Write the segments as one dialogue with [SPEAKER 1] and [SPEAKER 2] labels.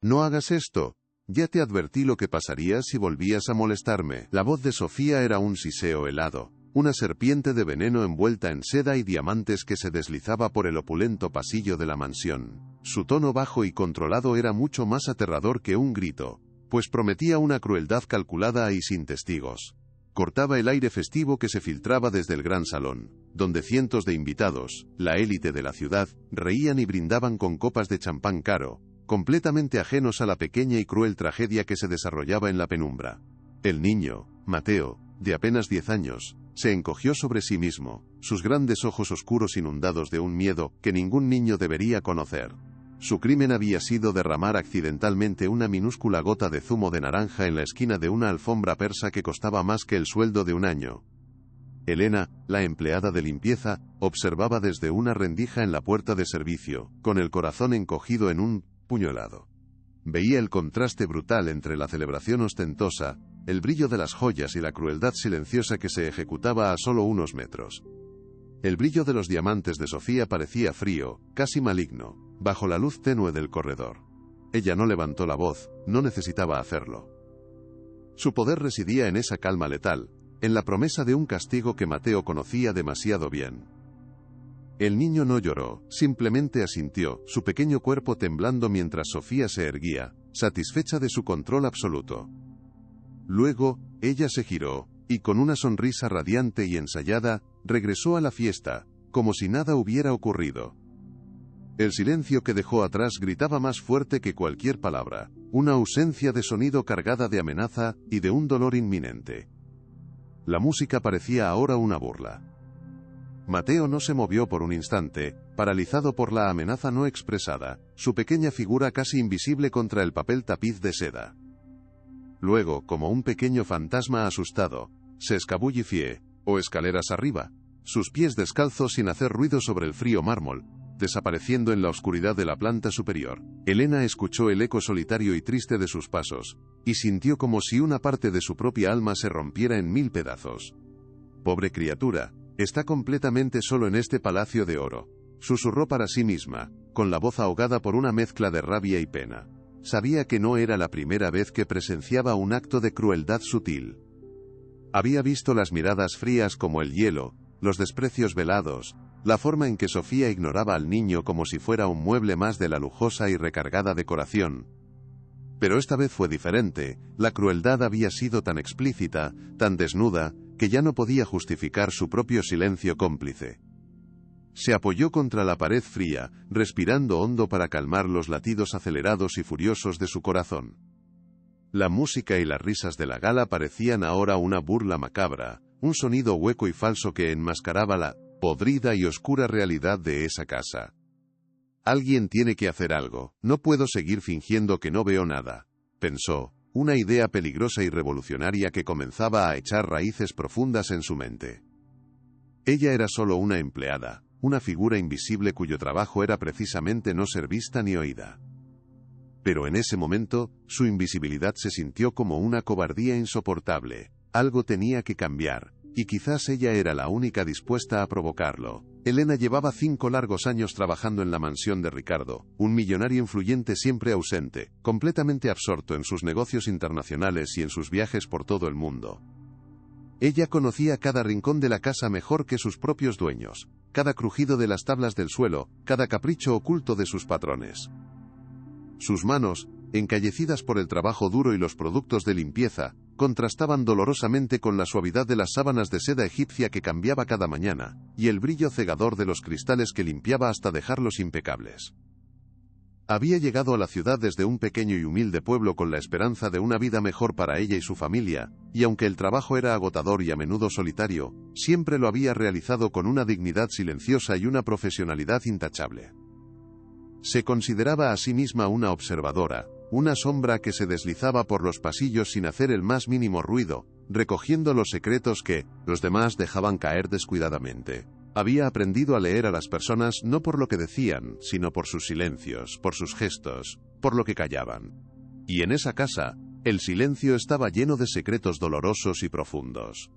[SPEAKER 1] No hagas esto. Ya te advertí lo que pasaría si volvías a molestarme. La voz de Sofía era un siseo helado, una serpiente de veneno envuelta en seda y diamantes que se deslizaba por el opulento pasillo de la mansión. Su tono bajo y controlado era mucho más aterrador que un grito, pues prometía una crueldad calculada y sin testigos. Cortaba el aire festivo que se filtraba desde el gran salón, donde cientos de invitados, la élite de la ciudad, reían y brindaban con copas de champán caro, completamente ajenos a la pequeña y cruel tragedia que se desarrollaba en la penumbra. El niño, Mateo, de apenas 10 años, se encogió sobre sí mismo, sus grandes ojos oscuros inundados de un miedo que ningún niño debería conocer. Su crimen había sido derramar accidentalmente una minúscula gota de zumo de naranja en la esquina de una alfombra persa que costaba más que el sueldo de un año. Elena, la empleada de limpieza, observaba desde una rendija en la puerta de servicio, con el corazón encogido en un puño helado. Veía el contraste brutal entre la celebración ostentosa, el brillo de las joyas y la crueldad silenciosa que se ejecutaba a solo unos metros. El brillo de los diamantes de Sofía parecía frío, casi maligno, bajo la luz tenue del corredor. Ella no levantó la voz, no necesitaba hacerlo. Su poder residía en esa calma letal, en la promesa de un castigo que Mateo conocía demasiado bien. El niño no lloró, simplemente asintió, su pequeño cuerpo temblando mientras Sofía se erguía, satisfecha de su control absoluto. Luego, ella se giró, y con una sonrisa radiante y ensayada, regresó a la fiesta, como si nada hubiera ocurrido. El silencio que dejó atrás gritaba más fuerte que cualquier palabra, una ausencia de sonido cargada de amenaza y de un dolor inminente. La música parecía ahora una burla. Mateo no se movió por un instante, paralizado por la amenaza no expresada, su pequeña figura casi invisible contra el papel tapiz de seda. Luego, como un pequeño fantasma asustado, se escabullició, o escaleras arriba, sus pies descalzos sin hacer ruido sobre el frío mármol, desapareciendo en la oscuridad de la planta superior. Elena escuchó el eco solitario y triste de sus pasos, y sintió como si una parte de su propia alma se rompiera en 1000 pedazos. Pobre criatura, está completamente solo en este palacio de oro, susurró para sí misma, con la voz ahogada por una mezcla de rabia y pena. Sabía que no era la primera vez que presenciaba un acto de crueldad sutil. Había visto las miradas frías como el hielo, los desprecios velados, la forma en que Sofía ignoraba al niño como si fuera un mueble más de la lujosa y recargada decoración. Pero esta vez fue diferente, la crueldad había sido tan explícita, tan desnuda, que ya no podía justificar su propio silencio cómplice. Se apoyó contra la pared fría, respirando hondo para calmar los latidos acelerados y furiosos de su corazón. La música y las risas de la gala parecían ahora una burla macabra, un sonido hueco y falso que enmascaraba la podrida y oscura realidad de esa casa. Alguien tiene que hacer algo, no puedo seguir fingiendo que no veo nada, pensó, una idea peligrosa y revolucionaria que comenzaba a echar raíces profundas en su mente. Ella era solo una empleada, una figura invisible cuyo trabajo era precisamente no ser vista ni oída. Pero en ese momento, su invisibilidad se sintió como una cobardía insoportable. Algo tenía que cambiar, y quizás ella era la única dispuesta a provocarlo. Elena llevaba 5 largos años trabajando en la mansión de Ricardo, un millonario influyente siempre ausente, completamente absorto en sus negocios internacionales y en sus viajes por todo el mundo. Ella conocía cada rincón de la casa mejor que sus propios dueños, cada crujido de las tablas del suelo, cada capricho oculto de sus patrones. Sus manos, encallecidas por el trabajo duro y los productos de limpieza, contrastaban dolorosamente con la suavidad de las sábanas de seda egipcia que cambiaba cada mañana, y el brillo cegador de los cristales que limpiaba hasta dejarlos impecables. Había llegado a la ciudad desde un pequeño y humilde pueblo con la esperanza de una vida mejor para ella y su familia, y aunque el trabajo era agotador y a menudo solitario, siempre lo había realizado con una dignidad silenciosa y una profesionalidad intachable. Se consideraba a sí misma una observadora, una sombra que se deslizaba por los pasillos sin hacer el más mínimo ruido, recogiendo los secretos que los demás dejaban caer descuidadamente. Había aprendido a leer a las personas no por lo que decían, sino por sus silencios, por sus gestos, por lo que callaban. Y en esa casa, el silencio estaba lleno de secretos dolorosos y profundos.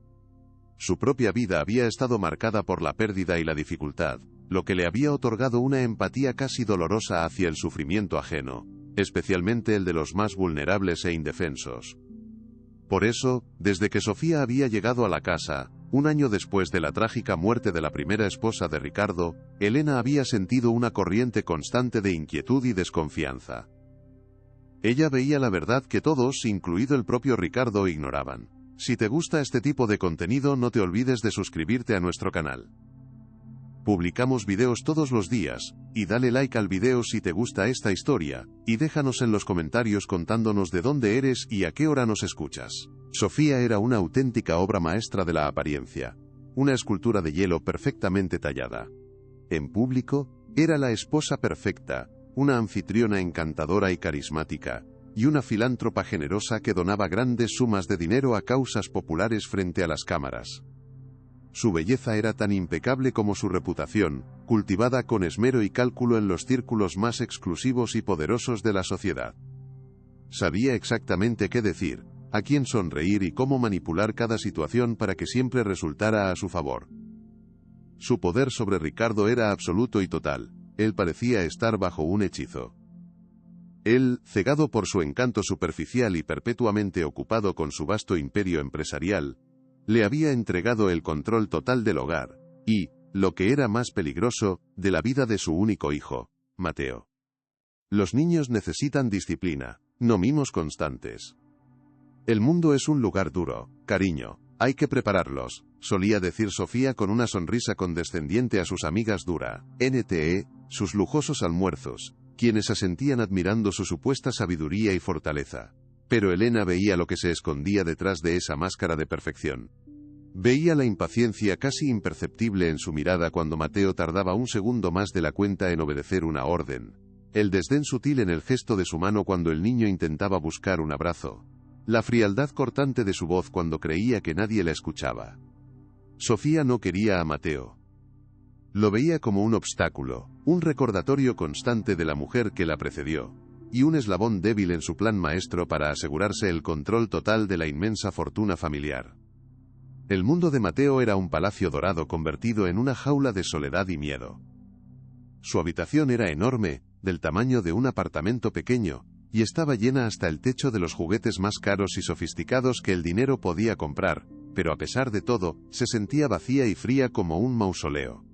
[SPEAKER 1] Su propia vida había estado marcada por la pérdida y la dificultad, lo que le había otorgado una empatía casi dolorosa hacia el sufrimiento ajeno, especialmente el de los más vulnerables e indefensos. Por eso, desde que Sofía había llegado a la casa, un año después de la trágica muerte de la primera esposa de Ricardo, Elena había sentido una corriente constante de inquietud y desconfianza. Ella veía la verdad que todos, incluido el propio Ricardo, ignoraban. Si te gusta este tipo de contenido, no te olvides de suscribirte a nuestro canal. Publicamos videos todos los días, y dale like al video si te gusta esta historia, y déjanos en los comentarios contándonos de dónde eres y a qué hora nos escuchas. Sofía era una auténtica obra maestra de la apariencia, una escultura de hielo perfectamente tallada. En público, era la esposa perfecta, una anfitriona encantadora y carismática, y una filántropa generosa que donaba grandes sumas de dinero a causas populares frente a las cámaras. Su belleza era tan impecable como su reputación, cultivada con esmero y cálculo en los círculos más exclusivos y poderosos de la sociedad. Sabía exactamente qué decir, a quién sonreír y cómo manipular cada situación para que siempre resultara a su favor. Su poder sobre Ricardo era absoluto y total, él parecía estar bajo un hechizo. Él, cegado por su encanto superficial y perpetuamente ocupado con su vasto imperio empresarial, le había entregado el control total del hogar, y, lo que era más peligroso, de la vida de su único hijo, Mateo. Los niños necesitan disciplina, no mimos constantes. El mundo es un lugar duro, cariño, hay que prepararlos, solía decir Sofía con una sonrisa condescendiente a sus amigas Dura, NTE, sus lujosos almuerzos, quienes asentían admirando su supuesta sabiduría y fortaleza. Pero Elena veía lo que se escondía detrás de esa máscara de perfección. Veía la impaciencia casi imperceptible en su mirada cuando Mateo tardaba un segundo más de la cuenta en obedecer una orden. El desdén sutil en el gesto de su mano cuando el niño intentaba buscar un abrazo. La frialdad cortante de su voz cuando creía que nadie la escuchaba. Sofía no quería a Mateo. Lo veía como un obstáculo, un recordatorio constante de la mujer que la precedió, y un eslabón débil en su plan maestro para asegurarse el control total de la inmensa fortuna familiar. El mundo de Mateo era un palacio dorado convertido en una jaula de soledad y miedo. Su habitación era enorme, del tamaño de un apartamento pequeño, y estaba llena hasta el techo de los juguetes más caros y sofisticados que el dinero podía comprar, pero a pesar de todo, se sentía vacía y fría como un mausoleo.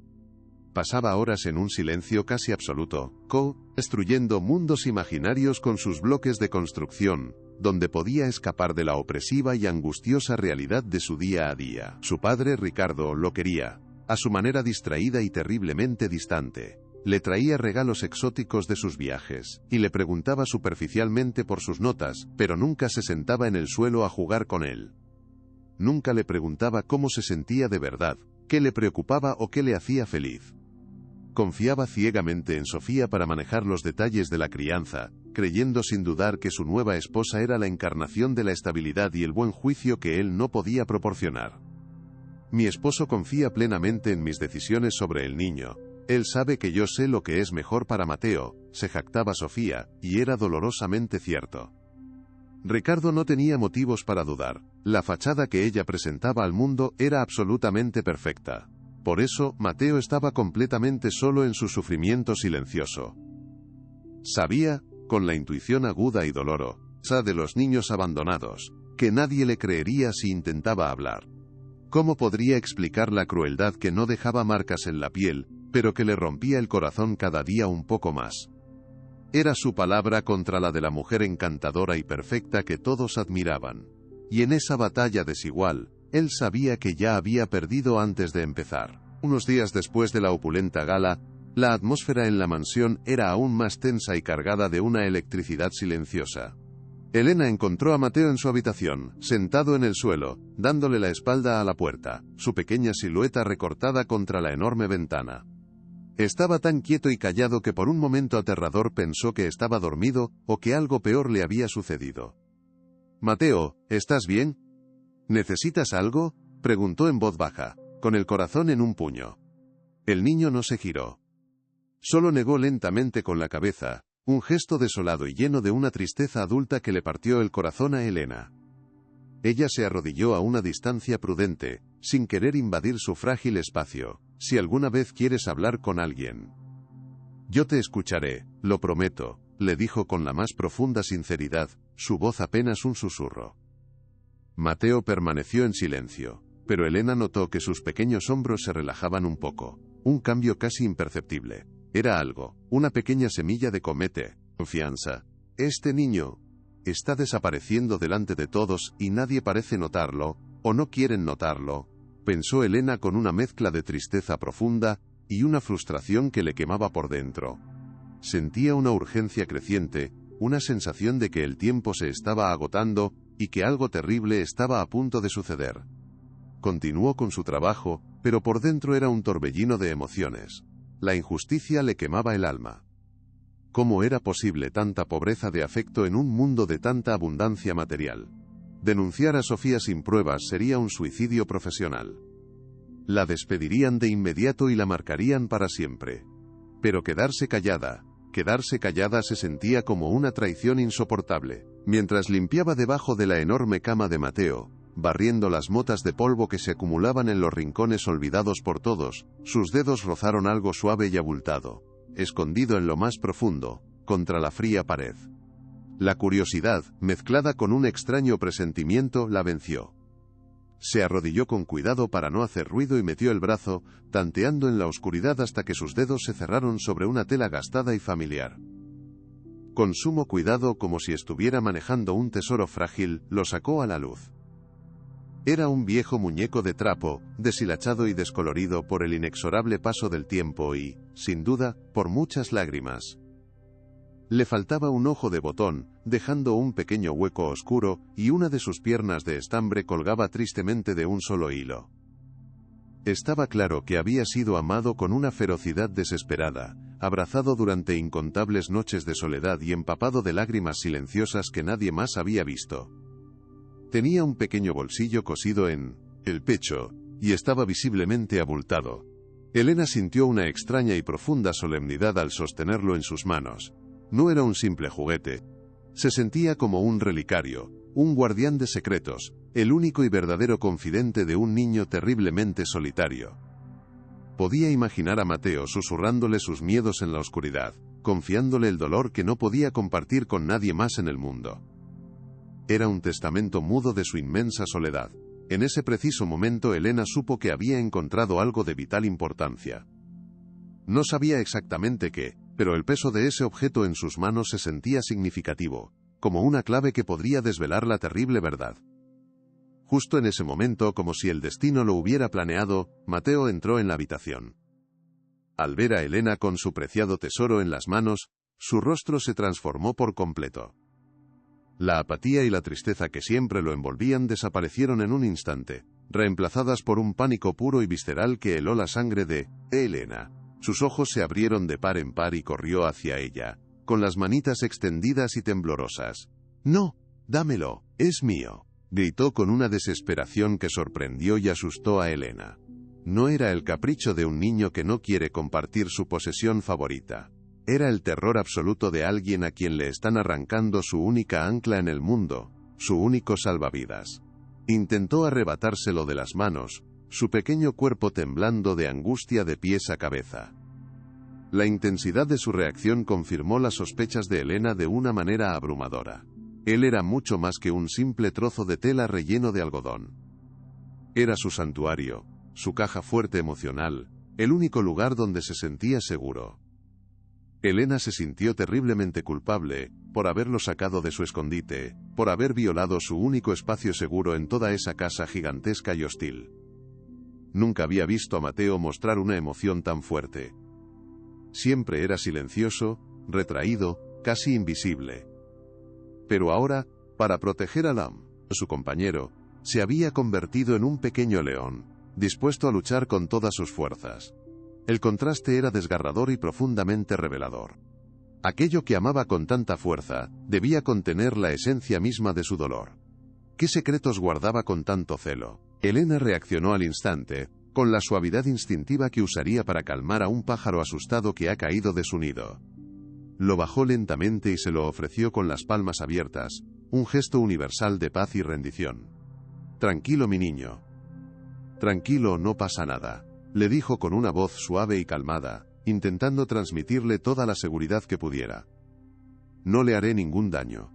[SPEAKER 1] Pasaba horas en un silencio casi absoluto, construyendo mundos imaginarios con sus bloques de construcción, donde podía escapar de la opresiva y angustiosa realidad de su día a día. Su padre Ricardo lo quería, a su manera distraída y terriblemente distante. Le traía regalos exóticos de sus viajes, y le preguntaba superficialmente por sus notas, pero nunca se sentaba en el suelo a jugar con él. Nunca le preguntaba cómo se sentía de verdad, qué le preocupaba o qué le hacía feliz. Confiaba ciegamente en Sofía para manejar los detalles de la crianza, creyendo sin dudar que su nueva esposa era la encarnación de la estabilidad y el buen juicio que él no podía proporcionar. Mi esposo confía plenamente en mis decisiones sobre el niño. Él sabe que yo sé lo que es mejor para Mateo, se jactaba Sofía, y era dolorosamente cierto. Ricardo no tenía motivos para dudar. La fachada que ella presentaba al mundo era absolutamente perfecta. Por eso, Mateo estaba completamente solo en su sufrimiento silencioso. Sabía, con la intuición aguda y dolorosa de los niños abandonados, que nadie le creería si intentaba hablar. ¿Cómo podría explicar la crueldad que no dejaba marcas en la piel, pero que le rompía el corazón cada día un poco más? Era su palabra contra la de la mujer encantadora y perfecta que todos admiraban. Y en esa batalla desigual, él sabía que ya había perdido antes de empezar. Unos días después de la opulenta gala, la atmósfera en la mansión era aún más tensa y cargada de una electricidad silenciosa. Elena encontró a Mateo en su habitación, sentado en el suelo, dándole la espalda a la puerta, su pequeña silueta recortada contra la enorme ventana. Estaba tan quieto y callado que por un momento aterrador pensó que estaba dormido, o que algo peor le había sucedido. «Mateo, ¿estás bien? ¿Necesitas algo?», preguntó en voz baja, con el corazón en un puño. El niño no se giró. Solo negó lentamente con la cabeza, un gesto desolado y lleno de una tristeza adulta que le partió el corazón a Elena. Ella se arrodilló a una distancia prudente, sin querer invadir su frágil espacio. «Si alguna vez quieres hablar con alguien, yo te escucharé, lo prometo», le dijo con la más profunda sinceridad, su voz apenas un susurro. Mateo permaneció en silencio, pero Elena notó que sus pequeños hombros se relajaban un poco, un cambio casi imperceptible. Era algo, una pequeña semilla de confianza. Este niño está desapareciendo delante de todos y nadie parece notarlo, o no quieren notarlo, pensó Elena con una mezcla de tristeza profunda y una frustración que le quemaba por dentro. Sentía una urgencia creciente, una sensación de que el tiempo se estaba agotando y que algo terrible estaba a punto de suceder. Continuó con su trabajo, pero por dentro era un torbellino de emociones. La injusticia le quemaba el alma. ¿Cómo era posible tanta pobreza de afecto en un mundo de tanta abundancia material? Denunciar a Sofía sin pruebas sería un suicidio profesional. La despedirían de inmediato y la marcarían para siempre. Pero quedarse callada se sentía como una traición insoportable. Mientras limpiaba debajo de la enorme cama de Mateo, barriendo las motas de polvo que se acumulaban en los rincones olvidados por todos, sus dedos rozaron algo suave y abultado, escondido en lo más profundo, contra la fría pared. La curiosidad, mezclada con un extraño presentimiento, la venció. Se arrodilló con cuidado para no hacer ruido y metió el brazo, tanteando en la oscuridad hasta que sus dedos se cerraron sobre una tela gastada y familiar. Con sumo cuidado, como si estuviera manejando un tesoro frágil, lo sacó a la luz. Era un viejo muñeco de trapo, deshilachado y descolorido por el inexorable paso del tiempo y, sin duda, por muchas lágrimas. Le faltaba un ojo de botón, dejando un pequeño hueco oscuro, y una de sus piernas de estambre colgaba tristemente de un solo hilo. Estaba claro que había sido amado con una ferocidad desesperada, abrazado durante incontables noches de soledad y empapado de lágrimas silenciosas que nadie más había visto. Tenía un pequeño bolsillo cosido en el pecho, y estaba visiblemente abultado. Elena sintió una extraña y profunda solemnidad al sostenerlo en sus manos. No era un simple juguete. Se sentía como un relicario, un guardián de secretos, el único y verdadero confidente de un niño terriblemente solitario. Podía imaginar a Mateo susurrándole sus miedos en la oscuridad, confiándole el dolor que no podía compartir con nadie más en el mundo. Era un testamento mudo de su inmensa soledad. En ese preciso momento Elena supo que había encontrado algo de vital importancia. No sabía exactamente qué, pero el peso de ese objeto en sus manos se sentía significativo, como una clave que podría desvelar la terrible verdad. Justo en ese momento, como si el destino lo hubiera planeado, Mateo entró en la habitación. Al ver a Elena con su preciado tesoro en las manos, su rostro se transformó por completo. La apatía y la tristeza que siempre lo envolvían desaparecieron en un instante, reemplazadas por un pánico puro y visceral que heló la sangre de Elena. Sus ojos se abrieron de par en par y corrió hacia ella, con las manitas extendidas y temblorosas. «No, dámelo, es mío», gritó con una desesperación que sorprendió y asustó a Elena. No era el capricho de un niño que no quiere compartir su posesión favorita. Era el terror absoluto de alguien a quien le están arrancando su única ancla en el mundo, su único salvavidas. Intentó arrebatárselo de las manos, su pequeño cuerpo temblando de angustia de pies a cabeza. La intensidad de su reacción confirmó las sospechas de Elena de una manera abrumadora. Él era mucho más que un simple trozo de tela relleno de algodón. Era su santuario, su caja fuerte emocional, el único lugar donde se sentía seguro. Elena se sintió terriblemente culpable, por haberlo sacado de su escondite, por haber violado su único espacio seguro en toda esa casa gigantesca y hostil. Nunca había visto a Mateo mostrar una emoción tan fuerte. Siempre era silencioso, retraído, casi invisible. Pero ahora, para proteger a Lam, su compañero, se había convertido en un pequeño león, dispuesto a luchar con todas sus fuerzas. El contraste era desgarrador y profundamente revelador. Aquello que amaba con tanta fuerza, debía contener la esencia misma de su dolor. ¿Qué secretos guardaba con tanto celo? Elena reaccionó al instante, con la suavidad instintiva que usaría para calmar a un pájaro asustado que ha caído de su nido. Lo bajó lentamente y se lo ofreció con las palmas abiertas, un gesto universal de paz y rendición. «Tranquilo, mi niño. Tranquilo, no pasa nada», le dijo con una voz suave y calmada, intentando transmitirle toda la seguridad que pudiera. no le haré ningún daño.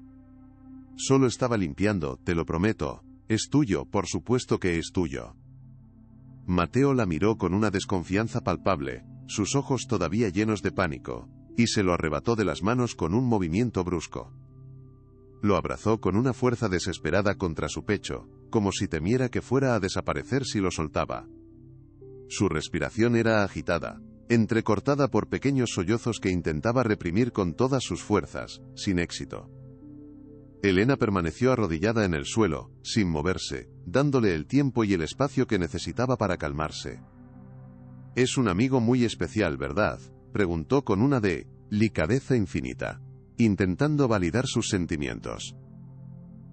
[SPEAKER 1] Solo estaba limpiando, te lo prometo. Es tuyo, por supuesto que es tuyo. Mateo la miró con una desconfianza palpable, sus ojos todavía llenos de pánico, y se lo arrebató de las manos con un movimiento brusco. Lo abrazó con una fuerza desesperada contra su pecho, como si temiera que fuera a desaparecer si lo soltaba. Su respiración era agitada, entrecortada por pequeños sollozos que intentaba reprimir con todas sus fuerzas, sin éxito. Elena permaneció arrodillada en el suelo, sin moverse, dándole el tiempo y el espacio que necesitaba para calmarse. «Es un amigo muy especial, ¿verdad?», preguntó con una delicadeza infinita, intentando validar sus sentimientos.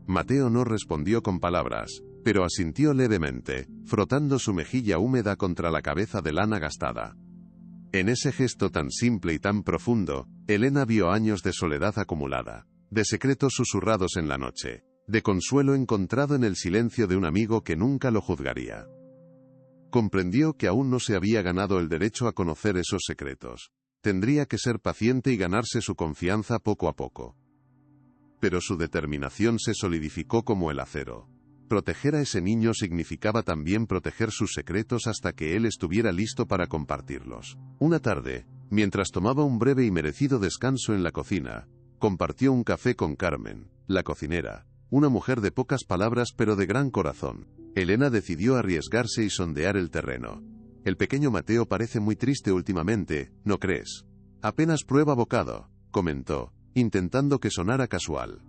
[SPEAKER 1] Mateo no respondió con palabras, pero asintió levemente, frotando su mejilla húmeda contra la cabeza de lana gastada. En ese gesto tan simple y tan profundo, Elena vio años de soledad acumulada, de secretos susurrados en la noche, de consuelo encontrado en el silencio de un amigo que nunca lo juzgaría. Comprendió que aún no se había ganado el derecho a conocer esos secretos. Tendría que ser paciente y ganarse su confianza poco a poco. Pero su determinación se solidificó como el acero. Proteger a ese niño significaba también proteger sus secretos hasta que él estuviera listo para compartirlos. Una tarde, mientras tomaba un breve y merecido descanso en la cocina, compartió un café con Carmen, la cocinera, una mujer de pocas palabras pero de gran corazón. Elena decidió arriesgarse y sondear el terreno. «El pequeño Mateo parece muy triste últimamente, ¿no crees?». «Apenas prueba bocado», comentó, intentando que sonara casual.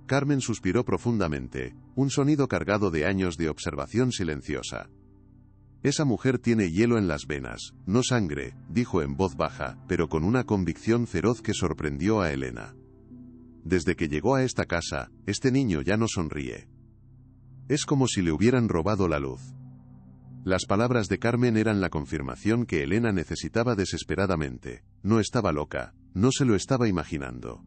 [SPEAKER 1] Carmen suspiró profundamente, un sonido cargado de años de observación silenciosa. «Esa mujer tiene hielo en las venas, no sangre», dijo en voz baja, pero con una convicción feroz que sorprendió a Elena. «Desde que llegó a esta casa, este niño ya no sonríe. Es como si le hubieran robado la luz». Las palabras de Carmen eran la confirmación que Elena necesitaba desesperadamente. No estaba loca, no se lo estaba imaginando.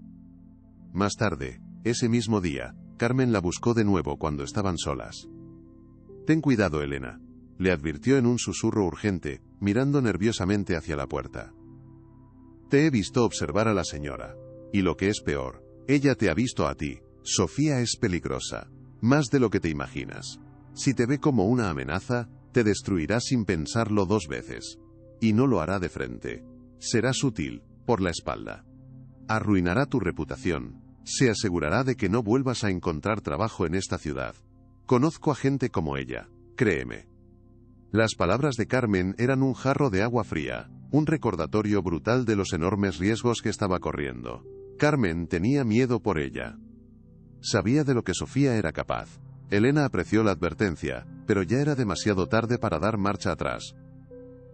[SPEAKER 1] Más tarde, ese mismo día, Carmen la buscó de nuevo cuando estaban solas. «Ten cuidado, Elena», le advirtió en un susurro urgente, mirando nerviosamente hacia la puerta. «Te he visto observar a la señora. Y lo que es peor, ella te ha visto a ti. Sofía es peligrosa. Más de lo que te imaginas. Si te ve como una amenaza, te destruirá sin pensarlo 2 veces. Y no lo hará de frente. Será sutil, por la espalda. Arruinará tu reputación. Se asegurará de que no vuelvas a encontrar trabajo en esta ciudad. Conozco a gente como ella, créeme». Las palabras de Carmen eran un jarro de agua fría, un recordatorio brutal de los enormes riesgos que estaba corriendo. Carmen tenía miedo por ella. Sabía de lo que Sofía era capaz. Elena apreció la advertencia, pero ya era demasiado tarde para dar marcha atrás.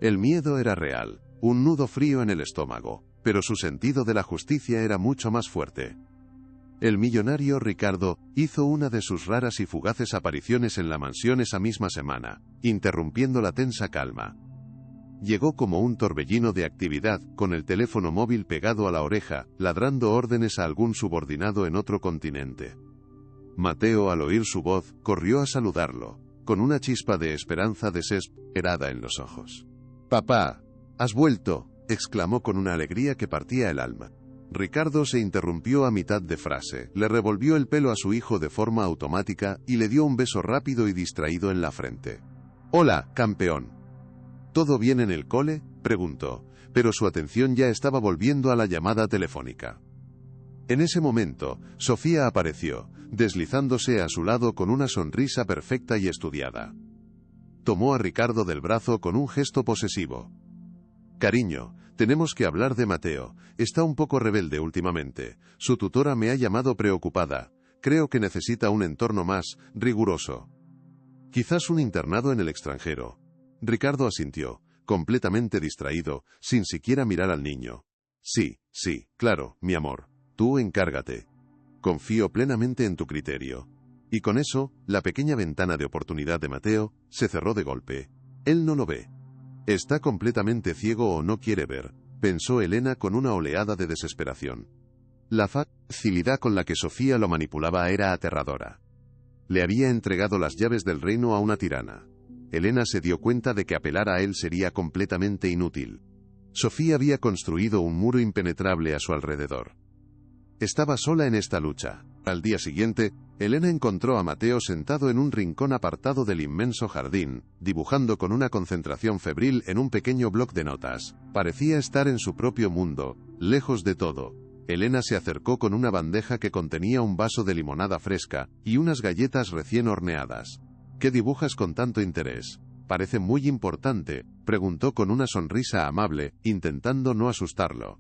[SPEAKER 1] El miedo era real, un nudo frío en el estómago, pero su sentido de la justicia era mucho más fuerte. El millonario Ricardo hizo una de sus raras y fugaces apariciones en la mansión esa misma semana, interrumpiendo la tensa calma. Llegó como un torbellino de actividad, con el teléfono móvil pegado a la oreja, ladrando órdenes a algún subordinado en otro continente. Mateo, al oír su voz, corrió a saludarlo, con una chispa de esperanza desesperada en los ojos. «Papá, has vuelto», exclamó con una alegría que partía el alma. Ricardo se interrumpió a mitad de frase, le revolvió el pelo a su hijo de forma automática y le dio un beso rápido y distraído en la frente. «Hola, campeón». «¿Todo bien en el cole?», preguntó, pero su atención ya estaba volviendo a la llamada telefónica. En ese momento, Sofía apareció, deslizándose a su lado con una sonrisa perfecta y estudiada. Tomó a Ricardo del brazo con un gesto posesivo. «Cariño, tenemos que hablar de Mateo, está un poco rebelde últimamente, su tutora me ha llamado preocupada, creo que necesita un entorno más riguroso. Quizás un internado en el extranjero». Ricardo asintió, completamente distraído, sin siquiera mirar al niño. «Sí, claro, mi amor, tú encárgate. Confío plenamente en tu criterio». Y con eso, la pequeña ventana de oportunidad de Mateo se cerró de golpe. Él no lo ve. Está completamente ciego o no quiere ver, pensó Elena con una oleada de desesperación. La facilidad con la que Sofía lo manipulaba era aterradora. Le había entregado las llaves del reino a una tirana. Elena se dio cuenta de que apelar a él sería completamente inútil. Sofía había construido un muro impenetrable a su alrededor. Estaba sola en esta lucha. Al día siguiente, Elena encontró a Mateo sentado en un rincón apartado del inmenso jardín, dibujando con una concentración febril en un pequeño bloc de notas. Parecía estar en su propio mundo, lejos de todo. Elena se acercó con una bandeja que contenía un vaso de limonada fresca y unas galletas recién horneadas. ¿Qué dibujas con tanto interés? Parece muy importante, preguntó con una sonrisa amable, intentando no asustarlo.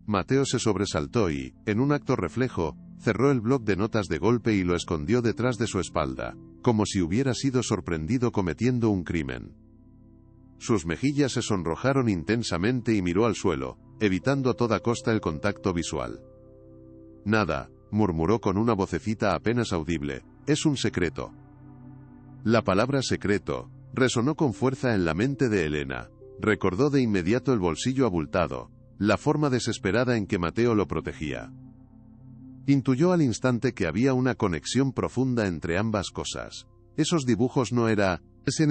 [SPEAKER 1] Mateo se sobresaltó y, en un acto reflejo, cerró el bloc de notas de golpe y lo escondió detrás de su espalda, como si hubiera sido sorprendido cometiendo un crimen. Sus mejillas se sonrojaron intensamente y miró al suelo, evitando a toda costa el contacto visual. Nada, murmuró con una vocecita apenas audible, es un secreto. La palabra secreto resonó con fuerza en la mente de Elena. Recordó de inmediato el bolsillo abultado, la forma desesperada en que Mateo lo protegía. Intuyó al instante que había una conexión profunda entre ambas cosas. Esos dibujos no eran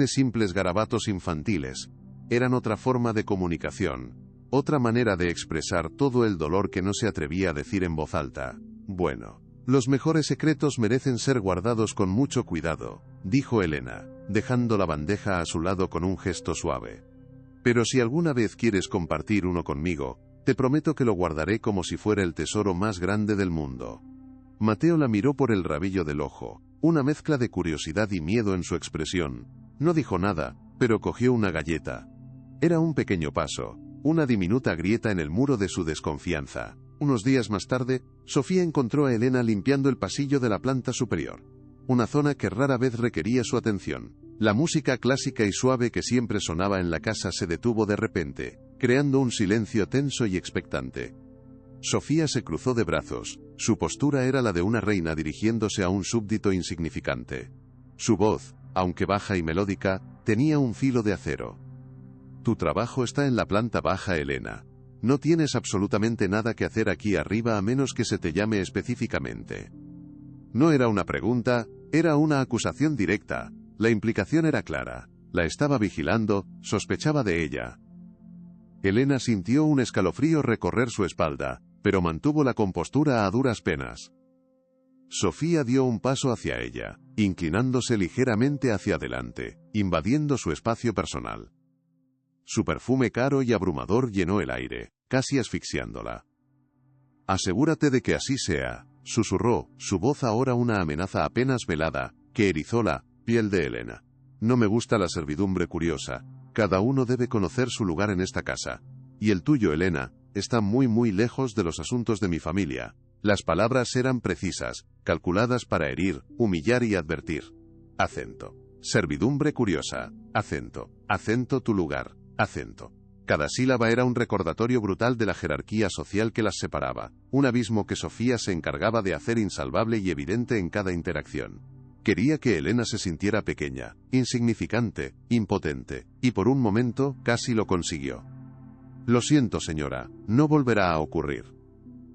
[SPEAKER 1] simples garabatos infantiles, eran otra forma de comunicación, otra manera de expresar todo el dolor que no se atrevía a decir en voz alta. Bueno, los mejores secretos merecen ser guardados con mucho cuidado, dijo Elena, dejando la bandeja a su lado con un gesto suave. Pero si alguna vez quieres compartir uno conmigo, te prometo que lo guardaré como si fuera el tesoro más grande del mundo. Mateo la miró por el rabillo del ojo, una mezcla de curiosidad y miedo en su expresión. No dijo nada, pero cogió una galleta. Era un pequeño paso, una diminuta grieta en el muro de su desconfianza. Unos días más tarde, Sofía encontró a Elena limpiando el pasillo de la planta superior, una zona que rara vez requería su atención. La música clásica y suave que siempre sonaba en la casa se detuvo de repente, creando un silencio tenso y expectante. Sofía se cruzó de brazos, su postura era la de una reina dirigiéndose a un súbdito insignificante. Su voz, aunque baja y melódica, tenía un filo de acero. Tu trabajo está en la planta baja, Elena. No tienes absolutamente nada que hacer aquí arriba a menos que se te llame específicamente. No era una pregunta, era una acusación directa. La implicación era clara. La estaba vigilando, sospechaba de ella. Elena sintió un escalofrío recorrer su espalda, pero mantuvo la compostura a duras penas. Sofía dio un paso hacia ella, inclinándose ligeramente hacia adelante, invadiendo su espacio personal. Su perfume caro y abrumador llenó el aire, casi asfixiándola. Asegúrate de que así sea, susurró, su voz ahora una amenaza apenas velada, que erizó la piel de Elena. No me gusta la servidumbre curiosa. Cada uno debe conocer su lugar en esta casa. Y el tuyo, Elena, está muy lejos de los asuntos de mi familia. Las palabras eran precisas, calculadas para herir, humillar y advertir. Acento. Servidumbre curiosa. Acento. Acento tu lugar. Acento. Cada sílaba era un recordatorio brutal de la jerarquía social que las separaba, un abismo que Sofía se encargaba de hacer insalvable y evidente en cada interacción. Quería que Elena se sintiera pequeña, insignificante, impotente, y por un momento, casi lo consiguió. Lo siento, señora, no volverá a ocurrir.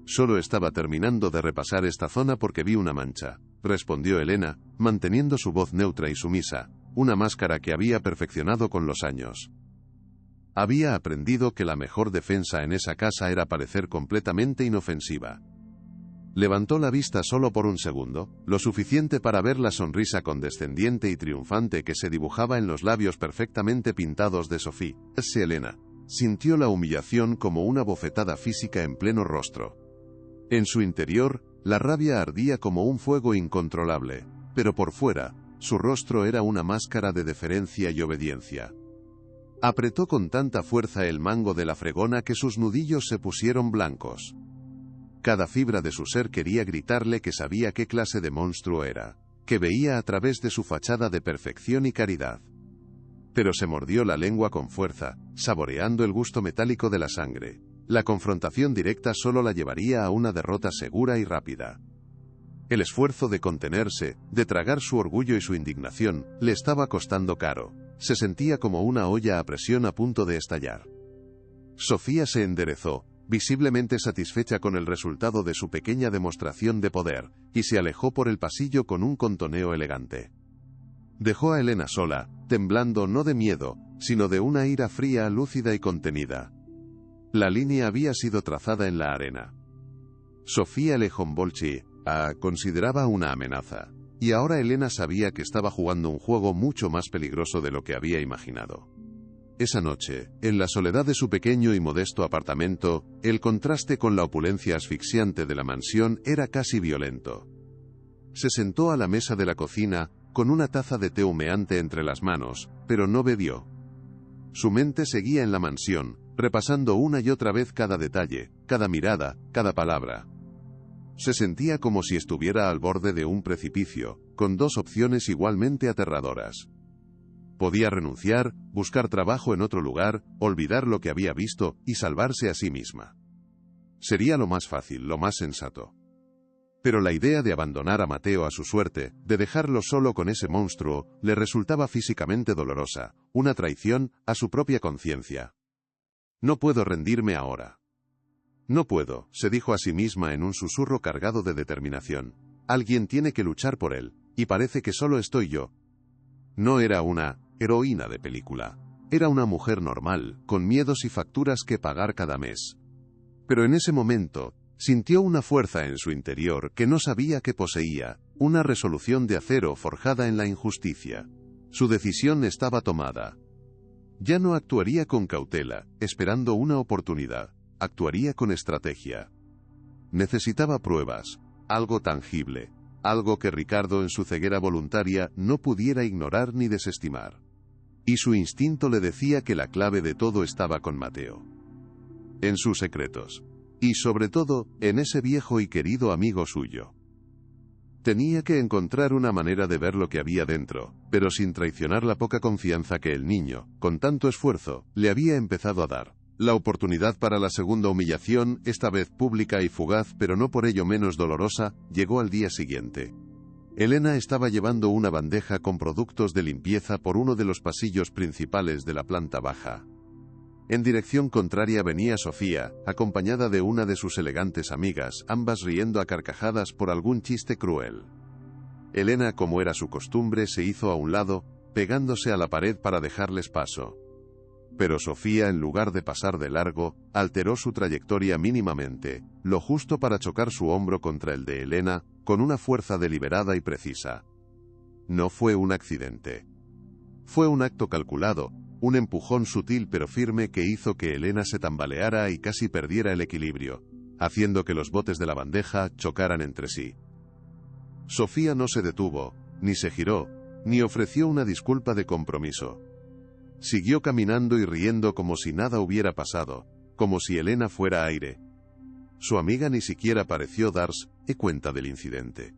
[SPEAKER 1] Solo estaba terminando de repasar esta zona porque vi una mancha, respondió Elena, manteniendo su voz neutra y sumisa, una máscara que había perfeccionado con los años. Había aprendido que la mejor defensa en esa casa era parecer completamente inofensiva. Levantó la vista solo por un segundo, lo suficiente para ver la sonrisa condescendiente y triunfante que se dibujaba en los labios perfectamente pintados de Sofía. Elena sintió la humillación como una bofetada física en pleno rostro. En su interior, la rabia ardía como un fuego incontrolable, pero por fuera, su rostro era una máscara de deferencia y obediencia. Apretó con tanta fuerza el mango de la fregona que sus nudillos se pusieron blancos. Cada fibra de su ser quería gritarle que sabía qué clase de monstruo era, que veía a través de su fachada de perfección y caridad. Pero se mordió la lengua con fuerza, saboreando el gusto metálico de la sangre. La confrontación directa solo la llevaría a una derrota segura y rápida. El esfuerzo de contenerse, de tragar su orgullo y su indignación, le estaba costando caro. Se sentía como una olla a presión a punto de estallar. Sofía se enderezó, visiblemente satisfecha con el resultado de su pequeña demostración de poder, y se alejó por el pasillo con un contoneo elegante. Dejó a Elena sola, temblando no de miedo, sino de una ira fría, lúcida y contenida. La línea había sido trazada en la arena. Sofía Lejombolchi consideraba una amenaza, y ahora Elena sabía que estaba jugando un juego mucho más peligroso de lo que había imaginado. Esa noche, en la soledad de su pequeño y modesto apartamento, el contraste con la opulencia asfixiante de la mansión era casi violento. Se sentó a la mesa de la cocina, con una taza de té humeante entre las manos, pero no bebió. Su mente seguía en la mansión, repasando una y otra vez cada detalle, cada mirada, cada palabra. Se sentía como si estuviera al borde de un precipicio, con dos opciones igualmente aterradoras. Podía renunciar, buscar trabajo en otro lugar, olvidar lo que había visto y salvarse a sí misma. Sería lo más fácil, lo más sensato. Pero la idea de abandonar a Mateo a su suerte, de dejarlo solo con ese monstruo, le resultaba físicamente dolorosa, una traición a su propia conciencia. No puedo rendirme ahora. No puedo, se dijo a sí misma en un susurro cargado de determinación. Alguien tiene que luchar por él, y parece que solo estoy yo. No era una heroína de película. Era una mujer normal, con miedos y facturas que pagar cada mes. Pero en ese momento, sintió una fuerza en su interior que no sabía que poseía, una resolución de acero forjada en la injusticia. Su decisión estaba tomada. Ya no actuaría con cautela, esperando una oportunidad. Actuaría con estrategia. Necesitaba pruebas, algo tangible, algo que Ricardo en su ceguera voluntaria no pudiera ignorar ni desestimar. Y su instinto le decía que la clave de todo estaba con Mateo. En sus secretos. Y sobre todo, en ese viejo y querido amigo suyo. Tenía que encontrar una manera de ver lo que había dentro, pero sin traicionar la poca confianza que el niño, con tanto esfuerzo, le había empezado a dar. La oportunidad para la segunda humillación, esta vez pública y fugaz pero no por ello menos dolorosa, llegó al día siguiente. Elena estaba llevando una bandeja con productos de limpieza por uno de los pasillos principales de la planta baja. En dirección contraria venía Sofía, acompañada de una de sus elegantes amigas, ambas riendo a carcajadas por algún chiste cruel. Elena, como era su costumbre, se hizo a un lado, pegándose a la pared para dejarles paso. Pero Sofía, en lugar de pasar de largo, alteró su trayectoria mínimamente, lo justo para chocar su hombro contra el de Elena, con una fuerza deliberada y precisa. No fue un accidente. Fue un acto calculado, un empujón sutil pero firme que hizo que Elena se tambaleara y casi perdiera el equilibrio, haciendo que los botes de la bandeja chocaran entre sí. Sofía no se detuvo, ni se giró, ni ofreció una disculpa de compromiso. Siguió caminando y riendo como si nada hubiera pasado, como si Elena fuera aire. Su amiga ni siquiera pareció darse cuenta del incidente.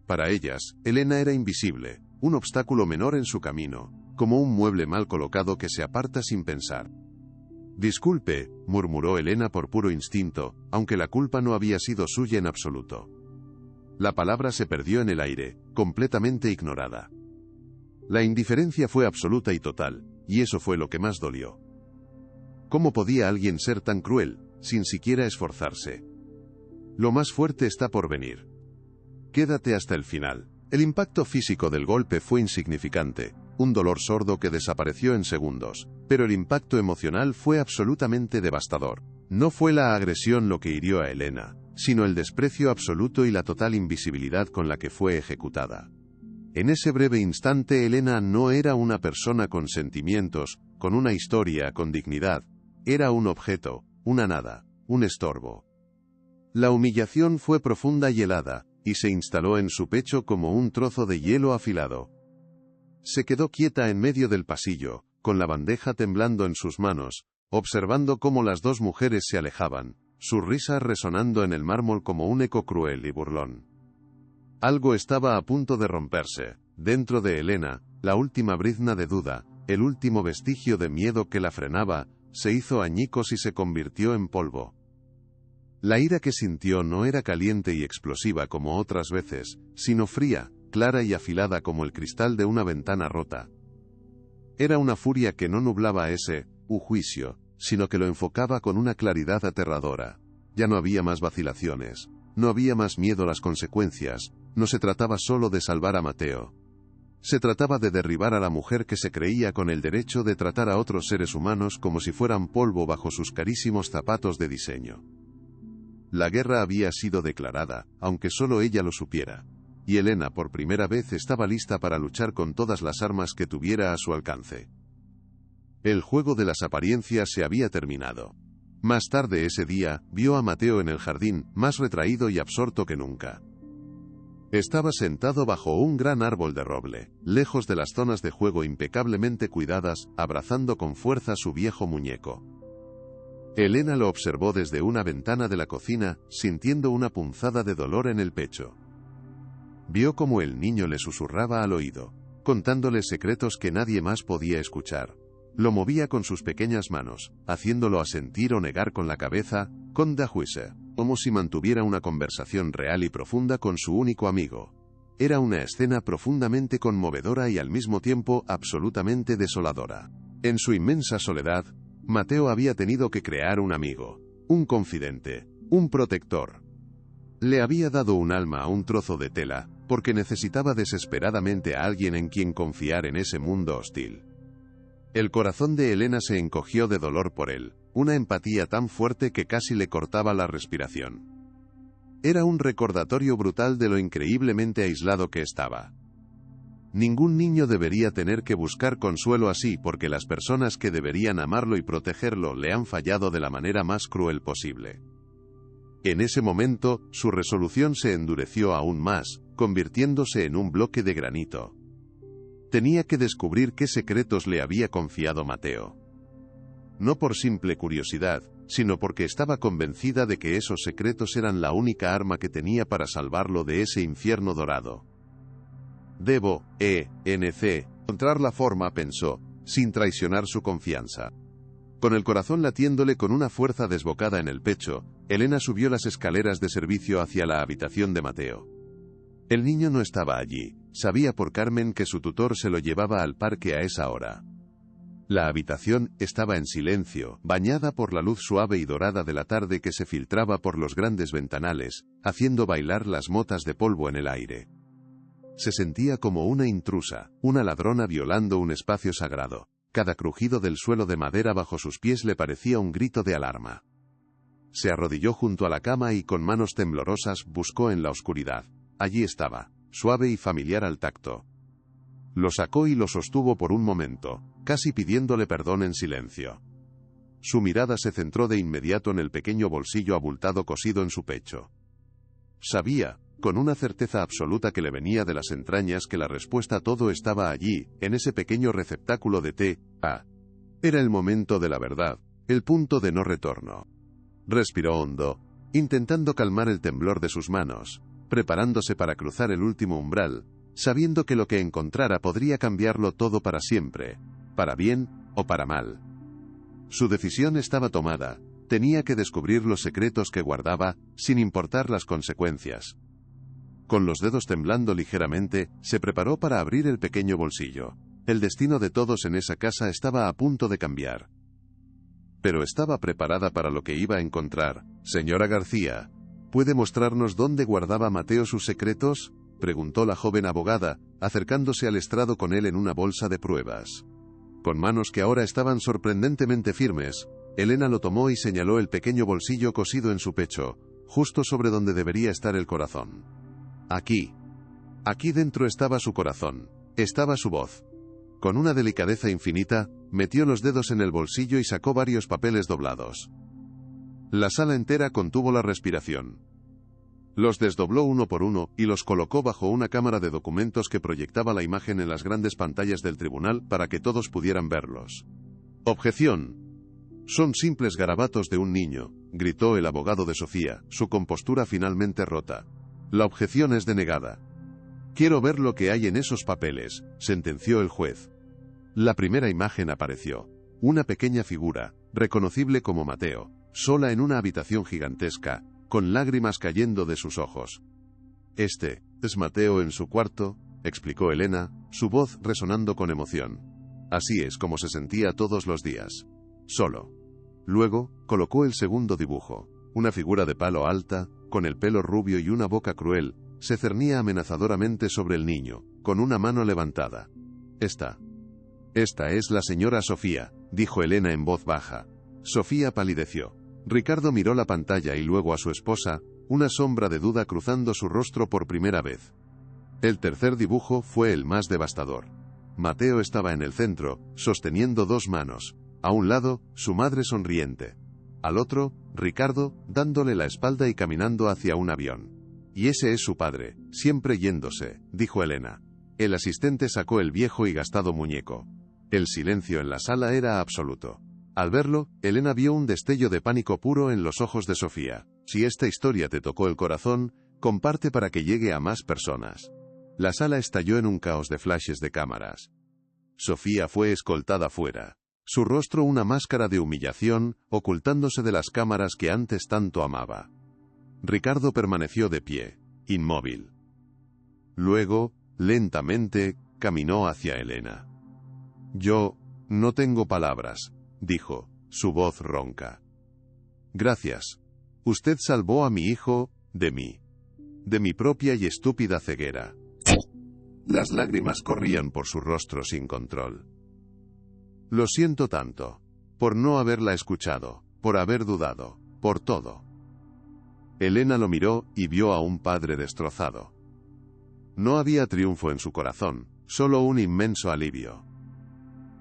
[SPEAKER 1] Para ellas, Elena era invisible, un obstáculo menor en su camino, como un mueble mal colocado que se aparta sin pensar. «Disculpe», murmuró Elena por puro instinto, aunque la culpa no había sido suya en absoluto. La palabra se perdió en el aire, completamente ignorada. La indiferencia fue absoluta y total, y eso fue lo que más dolió. ¿Cómo podía alguien ser tan cruel, sin siquiera esforzarse? Lo más fuerte está por venir. Quédate hasta el final. El impacto físico del golpe fue insignificante, un dolor sordo que desapareció en segundos, pero el impacto emocional fue absolutamente devastador. No fue la agresión lo que hirió a Elena, sino el desprecio absoluto y la total invisibilidad con la que fue ejecutada. En ese breve instante Elena no era una persona con sentimientos, con una historia, con dignidad. Era un objeto, una nada, un estorbo. La humillación fue profunda y helada, y se instaló en su pecho como un trozo de hielo afilado. Se quedó quieta en medio del pasillo, con la bandeja temblando en sus manos, observando cómo las dos mujeres se alejaban, sus risas resonando en el mármol como un eco cruel y burlón. Algo estaba a punto de romperse, dentro de Elena, la última brizna de duda, el último vestigio de miedo que la frenaba, se hizo añicos y se convirtió en polvo. La ira que sintió no era caliente y explosiva como otras veces, sino fría, clara y afilada como el cristal de una ventana rota. Era una furia que no nublaba ese juicio, sino que lo enfocaba con una claridad aterradora. Ya no había más vacilaciones, no había más miedo a las consecuencias, no se trataba solo de salvar a Mateo. Se trataba de derribar a la mujer que se creía con el derecho de tratar a otros seres humanos como si fueran polvo bajo sus carísimos zapatos de diseño. La guerra había sido declarada, aunque solo ella lo supiera. Y Elena por primera vez estaba lista para luchar con todas las armas que tuviera a su alcance. El juego de las apariencias se había terminado. Más tarde ese día, vio a Mateo en el jardín, más retraído y absorto que nunca. Estaba sentado bajo un gran árbol de roble, lejos de las zonas de juego impecablemente cuidadas, abrazando con fuerza su viejo muñeco. Elena lo observó desde una ventana de la cocina, sintiendo una punzada de dolor en el pecho. Vio cómo el niño le susurraba al oído, contándole secretos que nadie más podía escuchar. Lo movía con sus pequeñas manos, haciéndolo asentir o negar con la cabeza, con dajuise, como si mantuviera una conversación real y profunda con su único amigo. Era una escena profundamente conmovedora y al mismo tiempo absolutamente desoladora. En su inmensa soledad, Mateo había tenido que crear un amigo, un confidente, un protector. Le había dado un alma a un trozo de tela, porque necesitaba desesperadamente a alguien en quien confiar en ese mundo hostil. El corazón de Elena se encogió de dolor por él, una empatía tan fuerte que casi le cortaba la respiración. Era un recordatorio brutal de lo increíblemente aislado que estaba. Ningún niño debería tener que buscar consuelo así porque las personas que deberían amarlo y protegerlo le han fallado de la manera más cruel posible. En ese momento, su resolución se endureció aún más, convirtiéndose en un bloque de granito. Tenía que descubrir qué secretos le había confiado Mateo. No por simple curiosidad, sino porque estaba convencida de que esos secretos eran la única arma que tenía para salvarlo de ese infierno dorado. Debo, encontrar la forma, pensó, sin traicionar su confianza. Con el corazón latiéndole con una fuerza desbocada en el pecho, Elena subió las escaleras de servicio hacia la habitación de Mateo. El niño no estaba allí, sabía por Carmen que su tutor se lo llevaba al parque a esa hora. La habitación estaba en silencio, bañada por la luz suave y dorada de la tarde que se filtraba por los grandes ventanales, haciendo bailar las motas de polvo en el aire. Se sentía como una intrusa, una ladrona violando un espacio sagrado. Cada crujido del suelo de madera bajo sus pies le parecía un grito de alarma. Se arrodilló junto a la cama y con manos temblorosas buscó en la oscuridad. Allí estaba, suave y familiar al tacto. Lo sacó y lo sostuvo por un momento, casi pidiéndole perdón en silencio. Su mirada se centró de inmediato en el pequeño bolsillo abultado cosido en su pecho. Sabía, con una certeza absoluta que le venía de las entrañas, que la respuesta a todo estaba allí, en ese pequeño receptáculo de té. Era el momento de la verdad, el punto de no retorno. Respiró hondo, intentando calmar el temblor de sus manos, preparándose para cruzar el último umbral, sabiendo que lo que encontrara podría cambiarlo todo para siempre, para bien o para mal. Su decisión estaba tomada, tenía que descubrir los secretos que guardaba, sin importar las consecuencias. Con los dedos temblando ligeramente, se preparó para abrir el pequeño bolsillo. El destino de todos en esa casa estaba a punto de cambiar. Pero estaba preparada para lo que iba a encontrar. «Señora García, ¿puede mostrarnos dónde guardaba Mateo sus secretos?», preguntó la joven abogada, acercándose al estrado con él en una bolsa de pruebas. Con manos que ahora estaban sorprendentemente firmes, Elena lo tomó y señaló el pequeño bolsillo cosido en su pecho, justo sobre donde debería estar el corazón. Aquí. Aquí dentro estaba su corazón, estaba su voz. Con una delicadeza infinita, metió los dedos en el bolsillo y sacó varios papeles doblados. La sala entera contuvo la respiración. Los desdobló uno por uno y los colocó bajo una cámara de documentos que proyectaba la imagen en las grandes pantallas del tribunal para que todos pudieran verlos. «Objeción. Son simples garabatos de un niño», gritó el abogado de Sofía, su compostura finalmente rota. «La objeción es denegada». «Quiero ver lo que hay en esos papeles», sentenció el juez. La primera imagen apareció. Una pequeña figura, reconocible como Mateo, sola en una habitación gigantesca, con lágrimas cayendo de sus ojos. «Este es Mateo en su cuarto», explicó Elena, su voz resonando con emoción. Así es como se sentía todos los días. Solo. Luego, colocó el segundo dibujo. Una figura de palo alta, con el pelo rubio y una boca cruel, se cernía amenazadoramente sobre el niño, con una mano levantada. Esta es la señora Sofía», dijo Elena en voz baja. Sofía palideció. Ricardo miró la pantalla y luego a su esposa, una sombra de duda cruzando su rostro por primera vez. El tercer dibujo fue el más devastador. Mateo estaba en el centro, sosteniendo dos manos. A un lado, su madre sonriente. Al otro, Ricardo, dándole la espalda y caminando hacia un avión. Y ese es su padre, siempre yéndose, dijo Elena. El asistente sacó el viejo y gastado muñeco. El silencio en la sala era absoluto. Al verlo, Elena vio un destello de pánico puro en los ojos de Sofía. Si esta historia te tocó el corazón, comparte para que llegue a más personas. La sala estalló en un caos de flashes de cámaras. Sofía fue escoltada fuera. Su rostro una máscara de humillación, ocultándose de las cámaras que antes tanto amaba. Ricardo permaneció de pie, inmóvil. Luego, lentamente, caminó hacia Elena. Yo no tengo palabras, dijo, su voz ronca. Gracias. Usted salvó a mi hijo, de mí. De mi propia y estúpida ceguera. Las lágrimas corrían por su rostro sin control. Lo siento tanto. Por no haberla escuchado, por haber dudado, por todo. Elena lo miró y vio a un padre destrozado. No había triunfo en su corazón, solo un inmenso alivio.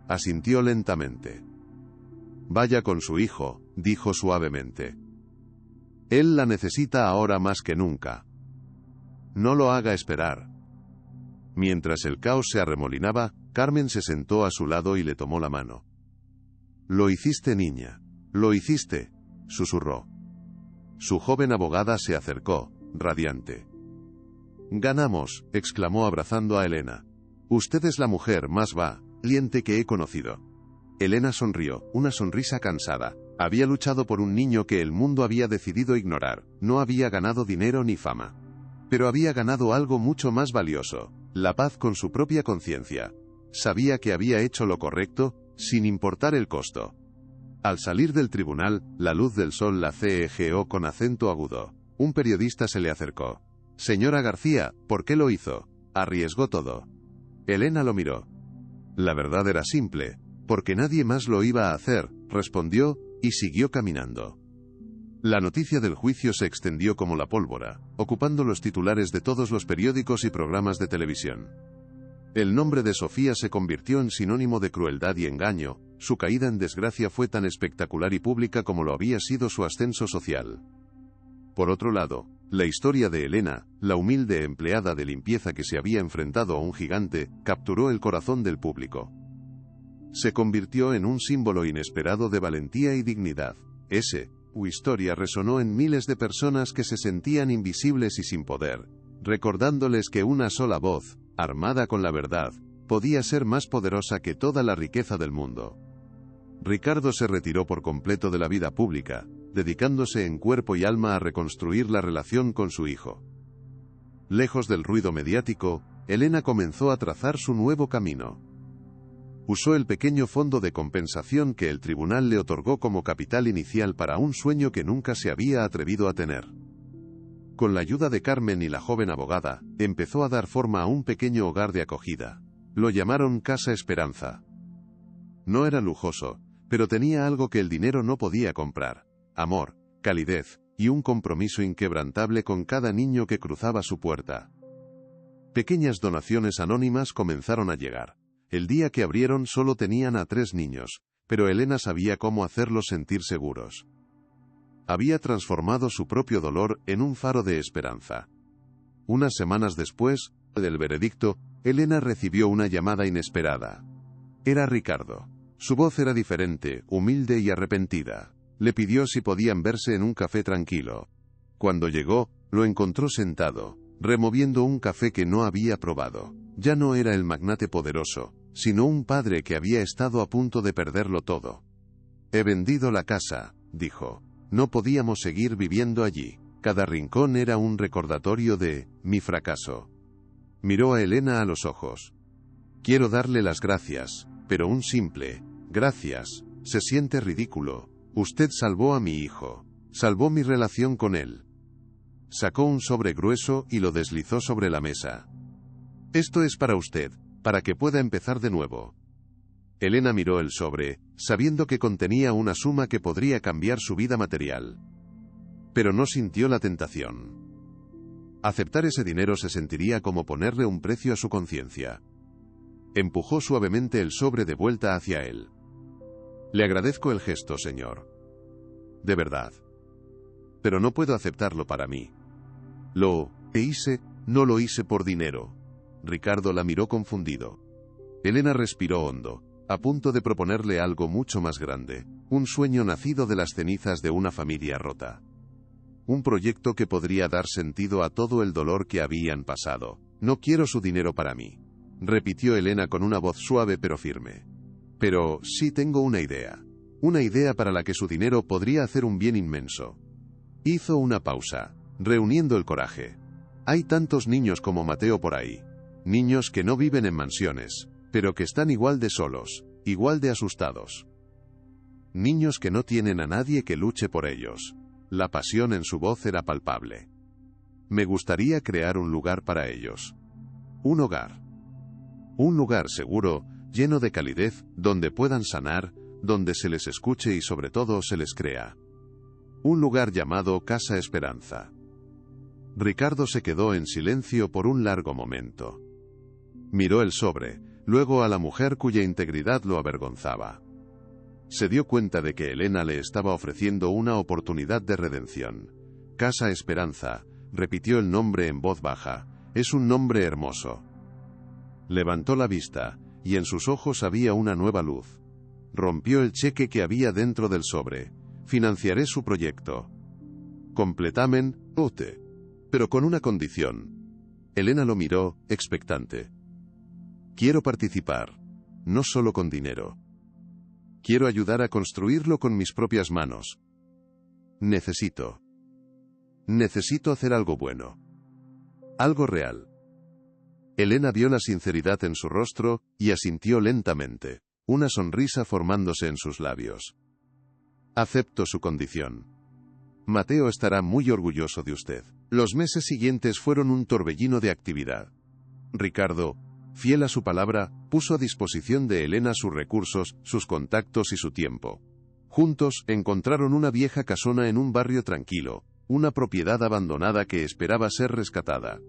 [SPEAKER 1] Asintió lentamente. Vaya con su hijo, dijo suavemente. Él la necesita ahora más que nunca. No lo haga esperar. Mientras el caos se arremolinaba, Carmen se sentó a su lado y le tomó la mano. Lo hiciste, niña. Lo hiciste, susurró. Su joven abogada se acercó, radiante. Ganamos, exclamó abrazando a Elena. Usted es la mujer más valiente que he conocido. Elena sonrió, una sonrisa cansada. Había luchado por un niño que el mundo había decidido ignorar. No había ganado dinero ni fama. Pero había ganado algo mucho más valioso, la paz con su propia conciencia. Sabía que había hecho lo correcto, sin importar el costo. Al salir del tribunal, la luz del sol la cegueó con acento agudo. Un periodista se le acercó. Señora García, ¿por qué lo hizo? Arriesgó todo. Elena lo miró. La verdad era simple, porque nadie más lo iba a hacer, respondió, y siguió caminando. La noticia del juicio se extendió como la pólvora, ocupando los titulares de todos los periódicos y programas de televisión. El nombre de Sofía se convirtió en sinónimo de crueldad y engaño. Su caída en desgracia fue tan espectacular y pública como lo había sido su ascenso social. Por otro lado, la historia de Elena, la humilde empleada de limpieza que se había enfrentado a un gigante, capturó el corazón del público. Se convirtió en un símbolo inesperado de valentía y dignidad. Su historia resonó en miles de personas que se sentían invisibles y sin poder, recordándoles que una sola voz, armada con la verdad, podía ser más poderosa que toda la riqueza del mundo. Ricardo se retiró por completo de la vida pública, dedicándose en cuerpo y alma a reconstruir la relación con su hijo. Lejos del ruido mediático, Elena comenzó a trazar su nuevo camino. Usó el pequeño fondo de compensación que el tribunal le otorgó como capital inicial para un sueño que nunca se había atrevido a tener. Con la ayuda de Carmen y la joven abogada, empezó a dar forma a un pequeño hogar de acogida. Lo llamaron Casa Esperanza. No era lujoso, pero tenía algo que el dinero no podía comprar: amor, calidez, y un compromiso inquebrantable con cada niño que cruzaba su puerta. Pequeñas donaciones anónimas comenzaron a llegar. El día que abrieron solo tenían a 3 niños, pero Elena sabía cómo hacerlos sentir seguros. Había transformado su propio dolor en un faro de esperanza. Unas semanas después del veredicto, Elena recibió una llamada inesperada. Era Ricardo. Su voz era diferente, humilde y arrepentida. Le pidió si podían verse en un café tranquilo. Cuando llegó, lo encontró sentado, removiendo un café que no había probado. Ya no era el magnate poderoso, sino un padre que había estado a punto de perderlo todo. He vendido la casa, dijo. No podíamos seguir viviendo allí. Cada rincón era un recordatorio de mi fracaso. Miró a Elena a los ojos. Quiero darle las gracias, pero un simple gracias se siente ridículo. Usted salvó a mi hijo. Salvó mi relación con él. Sacó un sobre grueso y lo deslizó sobre la mesa. Esto es para usted, para que pueda empezar de nuevo. Elena miró el sobre, sabiendo que contenía una suma que podría cambiar su vida material. Pero no sintió la tentación. Aceptar ese dinero se sentiría como ponerle un precio a su conciencia. Empujó suavemente el sobre de vuelta hacia él. Le agradezco el gesto, señor. De verdad. Pero no puedo aceptarlo para mí. Lo que hice, no lo hice por dinero. Ricardo la miró confundido. Elena respiró hondo, a punto de proponerle algo mucho más grande, un sueño nacido de las cenizas de una familia rota. Un proyecto que podría dar sentido a todo el dolor que habían pasado. No quiero su dinero para mí, repitió Elena con una voz suave pero firme. Pero sí tengo una idea para la que su dinero podría hacer un bien inmenso. Hizo una pausa, reuniendo el coraje. Hay tantos niños como Mateo por ahí. Niños que no viven en mansiones, pero que están igual de solos, igual de asustados. Niños que no tienen a nadie que luche por ellos. La pasión en su voz era palpable. Me gustaría crear un lugar para ellos. Un hogar. Un lugar seguro, lleno de calidez, donde puedan sanar, donde se les escuche y sobre todo se les crea. Un lugar llamado Casa Esperanza. Ricardo se quedó en silencio por un largo momento. Miró el sobre, luego a la mujer cuya integridad lo avergonzaba. Se dio cuenta de que Elena le estaba ofreciendo una oportunidad de redención. Casa Esperanza, repitió el nombre en voz baja, es un nombre hermoso. Levantó la vista, y en sus ojos había una nueva luz. Rompió el cheque que había dentro del sobre. Financiaré su proyecto. Completamen, ute. Pero con una condición. Elena lo miró, expectante. Quiero participar. No solo con dinero. Quiero ayudar a construirlo con mis propias manos. Necesito hacer algo bueno. Algo real. Elena vio la sinceridad en su rostro, y asintió lentamente, una sonrisa formándose en sus labios. Acepto su condición. Mateo estará muy orgulloso de usted. Los meses siguientes fueron un torbellino de actividad. Ricardo, fiel a su palabra, puso a disposición de Elena sus recursos, sus contactos y su tiempo. Juntos, encontraron una vieja casona en un barrio tranquilo, una propiedad abandonada que esperaba ser rescatada.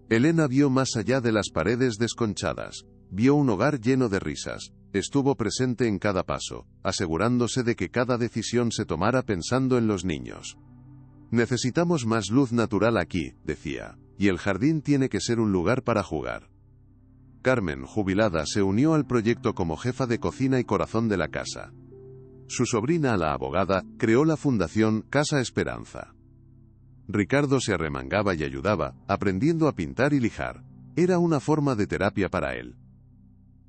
[SPEAKER 1] Elena vio más allá de las paredes desconchadas, vio un hogar lleno de risas, estuvo presente en cada paso, asegurándose de que cada decisión se tomara pensando en los niños. Necesitamos más luz natural aquí, decía, y el jardín tiene que ser un lugar para jugar. Carmen, jubilada, se unió al proyecto como jefa de cocina y corazón de la casa. Su sobrina, la abogada, creó la fundación Casa Esperanza. Ricardo se arremangaba y ayudaba, aprendiendo a pintar y lijar. Era una forma de terapia para él.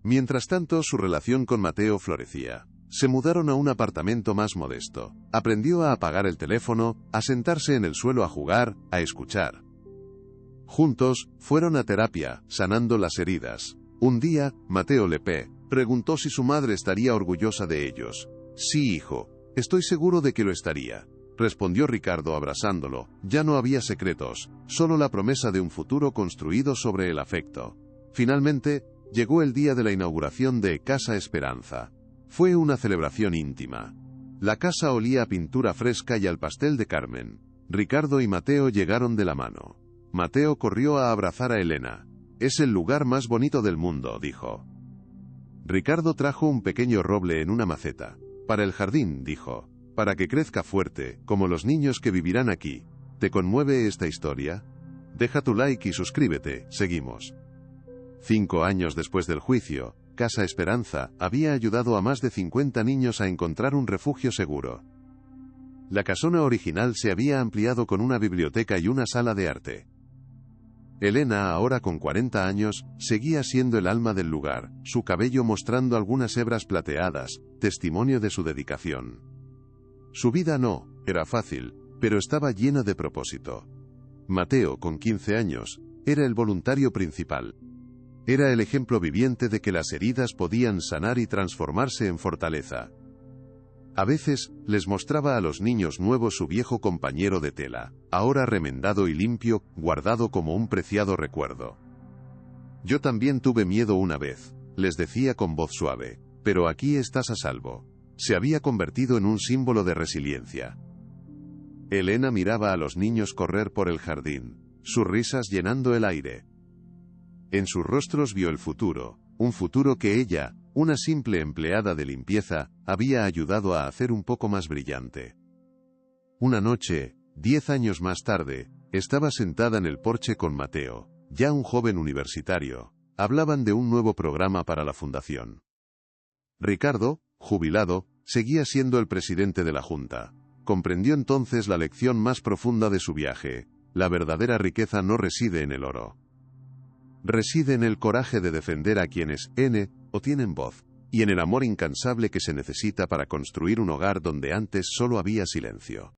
[SPEAKER 1] Mientras tanto, su relación con Mateo florecía. Se mudaron a un apartamento más modesto. Aprendió a apagar el teléfono, a sentarse en el suelo a jugar, a escuchar. Juntos, fueron a terapia, sanando las heridas. Un día, Mateo le preguntó si su madre estaría orgullosa de ellos. Sí, hijo, estoy seguro de que lo estaría, respondió Ricardo abrazándolo. Ya no había secretos, solo la promesa de un futuro construido sobre el afecto. Finalmente, llegó el día de la inauguración de Casa Esperanza. Fue una celebración íntima. La casa olía a pintura fresca y al pastel de Carmen. Ricardo y Mateo llegaron de la mano. Mateo corrió a abrazar a Elena. Es el lugar más bonito del mundo, dijo. Ricardo trajo un pequeño roble en una maceta. Para el jardín, dijo. Para que crezca fuerte, como los niños que vivirán aquí. ¿Te conmueve esta historia? Deja tu like y suscríbete, seguimos. 5 años después del juicio, Casa Esperanza había ayudado a más de 50 niños a encontrar un refugio seguro. La casona original se había ampliado con una biblioteca y una sala de arte. Elena, ahora con 40 años, seguía siendo el alma del lugar, su cabello mostrando algunas hebras plateadas, testimonio de su dedicación. Su vida no era fácil, pero estaba llena de propósito. Mateo, con 15 años, era el voluntario principal. Era el ejemplo viviente de que las heridas podían sanar y transformarse en fortaleza. A veces, les mostraba a los niños nuevos su viejo compañero de tela, ahora remendado y limpio, guardado como un preciado recuerdo. Yo también tuve miedo una vez, les decía con voz suave. pero aquí estás a salvo. Se había convertido en un símbolo de resiliencia. Elena miraba a los niños correr por el jardín, sus risas llenando el aire. En sus rostros vio el futuro, un futuro que ella, una simple empleada de limpieza, había ayudado a hacer un poco más brillante. Una noche, 10 años más tarde, estaba sentada en el porche con Mateo, ya un joven universitario. Hablaban de un nuevo programa para la fundación. Ricardo, jubilado, seguía siendo el presidente de la junta. Comprendió entonces la lección más profunda de su viaje: la verdadera riqueza no reside en el oro. Reside en el coraje de defender a quienes o tienen voz, y en el amor incansable que se necesita para construir un hogar donde antes solo había silencio.